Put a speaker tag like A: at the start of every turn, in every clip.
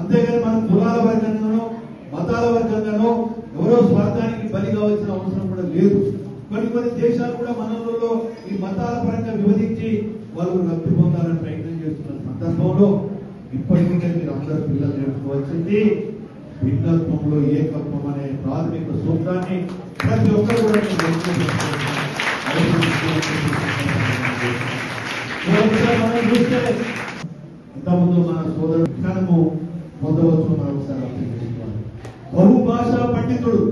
A: అంతేగాని మనం కులాల వర్గంగానో మతాల వర్గంగానో ఎవరో స్వార్థానికి బలి కావాల్సిన అవసరం కూడా లేదు. కొన్ని దేశాలు కూడా మనలో ఈ మతాల పరంగా విభజించి వాళ్ళు లబ్ధి పొందాలని ప్రయత్నం చేస్తున్న సందర్భంలో ఇప్పటికే మీరు అందరూ పిల్లలు నేర్చుకోవాల్సింది భిన్నత్వంలో ఏకత్వం అనే ప్రాథమిక సూత్రాన్ని ప్రతి ఒక్కరు కూడా మనం చూస్తే ఇంతకుముందు మన సోదరు జ్ఞానము పొందవచ్చు. మనం ఒకసారి బహుభాషా పండితుడు,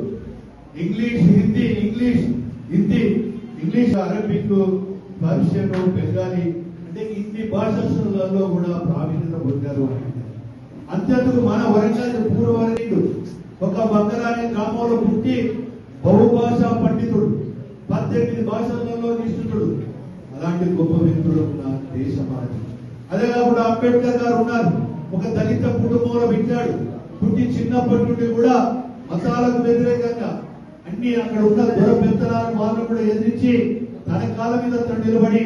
A: English Hindi Arabic Persian Bengali అంటే ఇన్ని భాషలలో కూడా ప్రావీణ్యత పొందారు. అంతేందుకు మన వరంగల్ పూర్వవరంగీయుడు ఒక బంగారాని గ్రామంలో పుట్టి బహుభాషా పండితుడు, 18 భాషలలో నిష్ఠుడు. అలాంటి గొప్ప వ్యక్తుడు ఉన్న దేశం మనది. అదే కాకుండా అంబేద్కర్ గారు ఉన్నారు. ఒక దళిత కుటుంబంలో పెట్టాడు. పుట్టి చిన్నప్పటి నుండి కూడా మతాలకు వ్యతిరేకంగా అన్ని అక్కడ ఉన్న దూర పెత్తనాలను వాళ్ళు కూడా ఎదిరించి తన కాళ్ళ మీద తను నిలబడి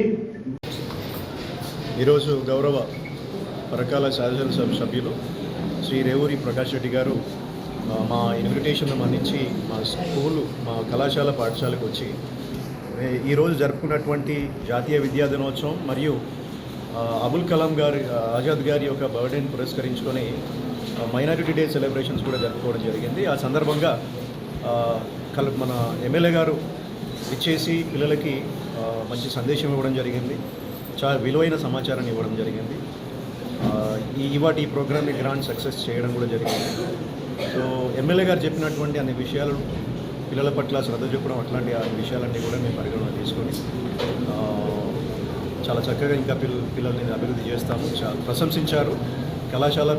B: ఈరోజు గౌరవ పరకాల శాసనసభ సభ్యులు శ్రీ రేవూరి ప్రకాష్ రెడ్డి గారు మా ఇన్విటేషన్ను మన్నించి మా స్కూలు మా కళాశాల పాఠశాలకు వచ్చి ఈరోజు జరుపుకున్నటువంటి జాతీయ విద్యా దినోత్సవం మరియు అబుల్ కలాం గారి ఆజాద్ గారి యొక్క బర్త్డేని పురస్కరించుకొని మైనారిటీ డే సెలబ్రేషన్స్ కూడా జరుపుకోవడం జరిగింది. ఆ సందర్భంగా మన ఎమ్మెల్యే గారు ఇచ్చేసి పిల్లలకి మంచి సందేశం ఇవ్వడం జరిగింది. చాలా విలువైన సమాచారాన్ని ఇవ్వడం జరిగింది. ఇవాటి ఈ ప్రోగ్రామ్ని గ్రాండ్ సక్సెస్ చేయడం కూడా జరిగింది. సో ఎమ్మెల్యే గారు చెప్పినటువంటి అన్ని విషయాలు పిల్లల పట్ల శ్రద్ధ చూపడం అట్లాంటి ఆ విషయాలన్నీ కూడా మేము పరిగణన తీసుకొని చాలా చక్కగా ఇంకా పిల్లల్ని అభివృద్ధి చేస్తాము. ప్రశంసించారు. కళాశాల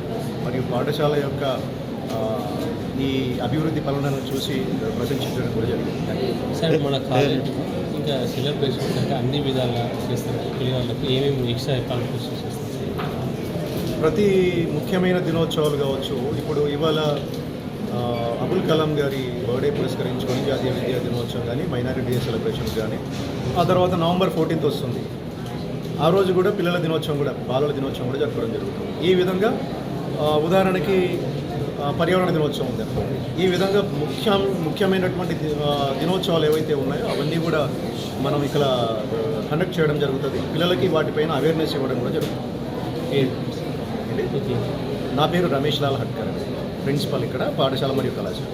B: మరియు పాఠశాల యొక్క ఈ అభివృద్ధి పనులను చూసి ప్రశంసించడం కూడా జరిగింది.
C: సార్ మన కాలేజ్ ఇంకా సెలబ్రేషన్స్ అంటే అన్ని విధాలుగా చేస్తారు. పిల్లలకు ఏమేమి ఎక్స్ట్రా కాంపిటీషన్స్ చేస్తారు?
B: ప్రతి ముఖ్యమైన దినోత్సవాలు కావచ్చు. ఇప్పుడు ఇవాళ అబుల్ కలాం గారి బర్త్డే పురస్కరించుకొని జాతీయ విద్యా దినోత్సవం కానీ మైనారిటీ డే సెలబ్రేషన్స్ కానీ, ఆ తర్వాత November 14th వస్తుంది. ఆ రోజు కూడా పిల్లల దినోత్సవం కూడా బాలల దినోత్సవం కూడా జరపడం జరుగుతుంది. ఈ విధంగా ఉదాహరణకి పర్యావరణ దినోత్సవం ఉంది. ఈ విధంగా ముఖ్యమైనటువంటి దినోత్సవాలు ఏవైతే ఉన్నాయో అవన్నీ కూడా మనం ఇక్కడ కండక్ట్ చేయడం జరుగుతుంది. పిల్లలకి వాటిపైన అవేర్నెస్ ఇవ్వడం కూడా జరుగుతుంది. నా పేరు రమేష్ లాల్ హట్కర్, ప్రిన్సిపల్ ఇక్కడ పాఠశాల మరియు కళాశాల.